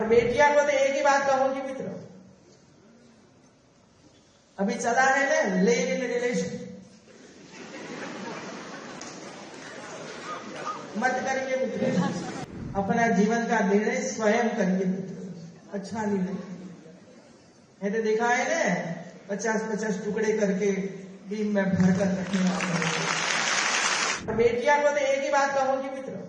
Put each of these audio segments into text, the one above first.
बेटिया को तो एक ही बात कहूंगी मित्रों, अभी चला है ना लिव इन रिलेशन, मत करिए मित्रों। अपना जीवन का निर्णय स्वयं करिए मित्रों, अच्छा निर्णय। है तो देखा है ना 50-50 टुकड़े करके बीम में भर कर रखने वाले। बेटिया को तो एक ही बात कहूंगी मित्रों,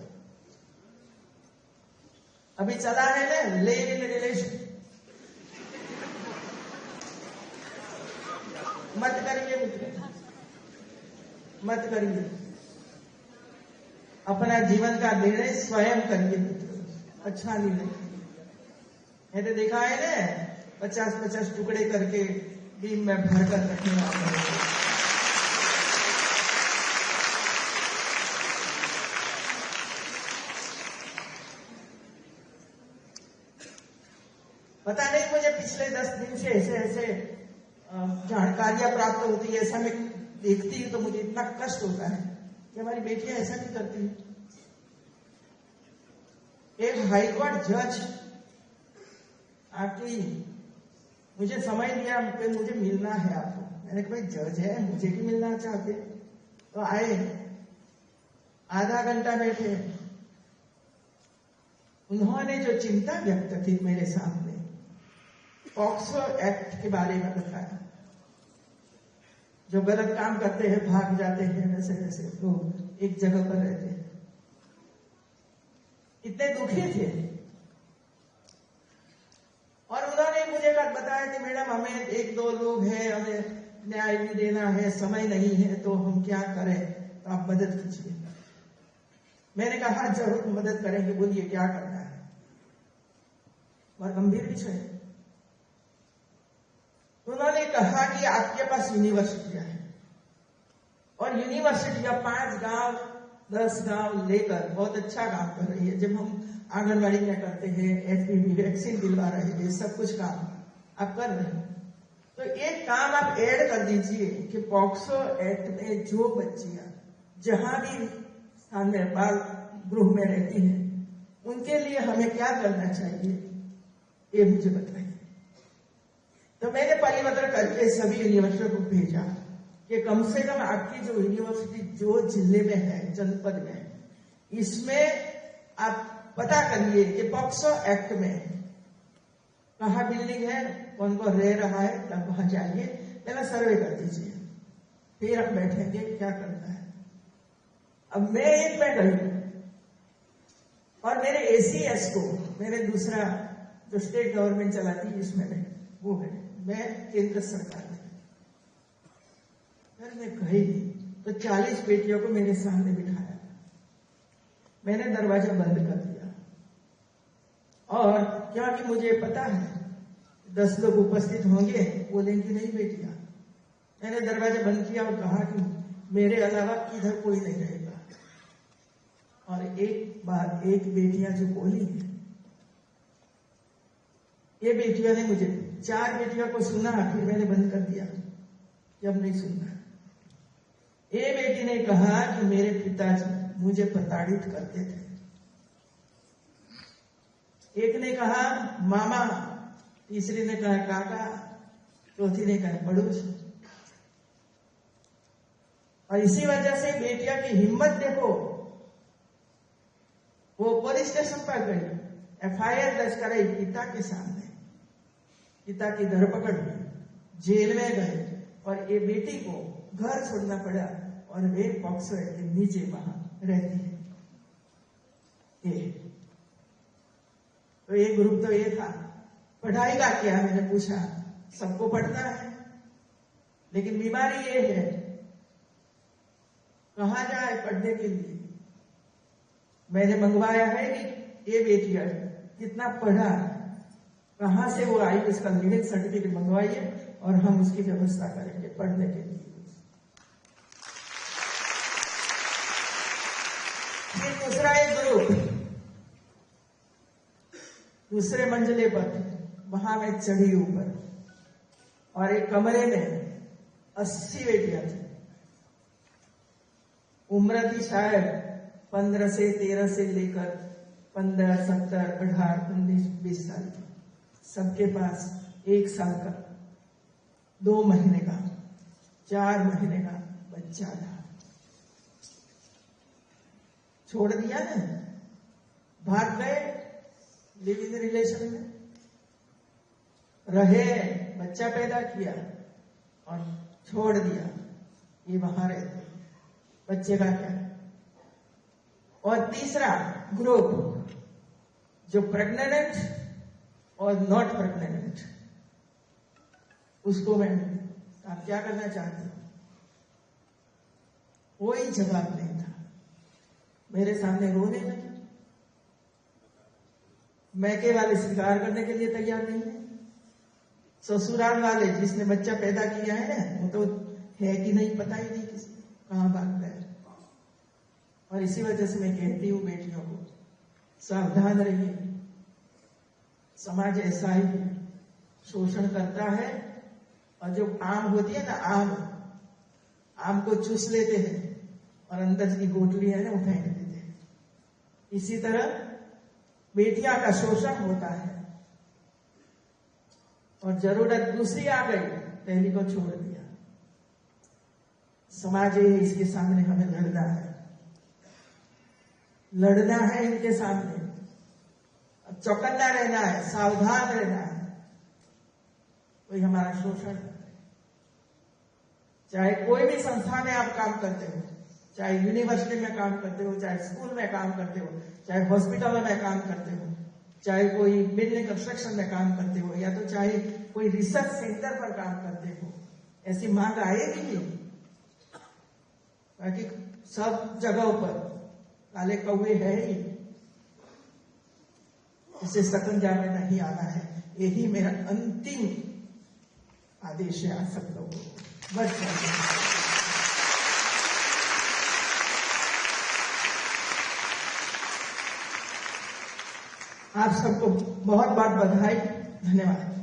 अभी चला है ना लिव इन रिलेशन, मत करिए मित्रों, मत करिए। अपना जीवन का निर्णय स्वयं करिए मित्रों, अच्छा निर्णय। है तो देखा है ना 50-50 टुकड़े करके बीम में भर कर रखने वाले। पता नहीं मुझे पिछले 10 दिन से ऐसे जानकारियां प्राप्त होती है, ऐसा मैं देखती हूं तो मुझे इतना कष्ट होता है कि हमारी बेटियां ऐसा नहीं करती। एक हाईकोर्ट जज आके मुझे समय दिया, मुझे मिलना है आपको। मैंने कहा भाई जज है, मुझे भी मिलना चाहते, तो आए, आधा घंटा बैठे। उन्होंने जो चिंता व्यक्त की मेरे सामने पॉक्सो एक्ट के बारे में बताया। जो गलत काम करते हैं, भाग जाते हैं, वैसे वैसे लोग एक जगह पर रहते हैं। इतने दुखी थे और उन्होंने मुझे बताया कि मैडम हमें 1-2 लोग हैं, हमें न्याय भी देना है, समय नहीं है, तो हम क्या करें, तो आप मदद कीजिए। मैंने कहा जरूर मदद करेंगे, बोलिए क्या करना है। और गंभीर विषय है। उन्होंने कहा कि आपके पास यूनिवर्सिटियां हैं और यूनिवर्सिटियां 5 गांव 10 गांव लेकर बहुत अच्छा काम कर रही है। जब हम आंगनबाड़ी में करते हैं, एचपीवी वैक्सीन दिलवा रहे हैं, सब कुछ काम आप कर रहे हैं, तो एक काम आप ऐड कर दीजिए कि पॉक्सो एक्ट में जो बच्चियां जहां भी स्थान में बाल गृह में रहती हैं, उनके लिए हमें क्या करना चाहिए, ये मुझे बताइए। तो मैंने परिवर्तन करके सभी यूनिवर्सिटियों को भेजा कि कम से कम आपकी जो यूनिवर्सिटी जो जिले में है, जनपद में है, इसमें आप पता करिए कि पॉक्सो एक्ट में कहाँ बिल्डिंग है, कौन कौन रह रहा है, तब वहां जाइए, पहला सर्वे कर दीजिए, फिर हम बैठेंगे क्या करना है। अब मैं एक में गई और मेरे एसीएस को, मेरे दूसरा जो स्टेट गवर्नमेंट चलाती है इसमें वो है, मैं केंद्र सरकार में। फिर मैं गई तो 40 बेटियों को मेरे सामने बिठाया, मैंने दरवाजा बंद कर दिया और क्योंकि मुझे पता है 10 लोग उपस्थित होंगे, बोलेंगे नहीं बेटियां। मैंने दरवाजा बंद किया और कहा कि मेरे अलावा इधर कोई नहीं रहेगा। और एक बार एक बेटियां जो बोली, ये बेटियों ने मुझे 4 बेटियों को सुना, फिर मैंने बंद कर दिया कि अब नहीं सुनना। ये बेटी ने कहा कि मेरे पिताजी मुझे प्रताड़ित करते थे। एक ने कहा मामा, तीसरी ने कहा काका, चौथी ने कहा पड़ोस। और इसी वजह से बेटिया की हिम्मत देखो, वो पुलिस स्टेशन पर गई, एफआईआर दर्ज कराई पिता के सामने, पिता की धरपकड़ हुई, जेल में गए और ये बेटी को घर छोड़ना पड़ा और वे पॉक्सो एक्ट के नीचे वहां रहती है। तो ये ग्रुप तो ये था। पढ़ाई का क्या, मैंने पूछा, सबको पढ़ना है, लेकिन बीमारी ये है कहां जाए पढ़ने के लिए। मैंने मंगवाया है कि ये बेटियां कितना पढ़ा, कहां से वो आई, उसका लीविंग सर्टिफिकेट मंगवाइए और हम उसकी व्यवस्था करेंगे पढ़ने के लिए। फिर दूसरा एक ग्रुप दूसरे मंजिले पर, वहां मैं चढ़ी ऊपर और एक कमरे में 80 बेटियां थी। उम्र थी शायद 15 से 13 से लेकर 15, 17, 18, 19, 20 साल की, सबके पास 1 साल का, 2 महीने का, 4 महीने का बच्चा था। छोड़ दिया ना, भाग गए, लिव इन रिलेशन में रहे, बच्चा पैदा किया और छोड़ दिया, ये वहां रहते, बच्चे का क्या। और तीसरा ग्रुप जो प्रेग्नेंट और नॉट प्रेग्नेंट, उसको मैं आप क्या करना चाहते हो? कोई जवाब नहीं था, मेरे सामने रोने लगे। मैके वाले स्वीकार करने के लिए तैयार नहीं है, ससुराल वाले जिसने बच्चा पैदा किया है ना, वो तो है कि नहीं पता ही नहीं किसी कहां भाग गए। और इसी वजह से मैं कहती हूँ बेटियों को, सावधान रहिए, समाज ऐसा ही शोषण करता है। और जो आम होती है ना, आम को चूस लेते हैं और अंदर की गोटली है ना वो फेंक देते हैं। इसी तरह बेटियां का शोषण होता है और जरूरत दूसरी आ गई, पहली को छोड़ दिया। समाज है, इसके सामने हमें लड़ना है, लड़ना है इनके सामने, चौकन्ना रहना है, सावधान रहना है। कोई हमारा शोषण, चाहे कोई भी संस्था में आप काम करते हो, चाहे यूनिवर्सिटी में काम करते हो, चाहे स्कूल में काम करते हो, चाहे हॉस्पिटल में काम करते हो, चाहे कोई बिल्डिंग कंस्ट्रक्शन में काम करते हो, या तो चाहे कोई रिसर्च सेंटर पर काम करते हो, ऐसी मांग आएगी नहीं, ताकि सब जगहों पर काले कौवे है ही, इसे सकंजा में नहीं आना है। यही मेरा अंतिम आदेश है आप सब लोगों को। बस आप सबको बहुत बहुत बधाई, धन्यवाद।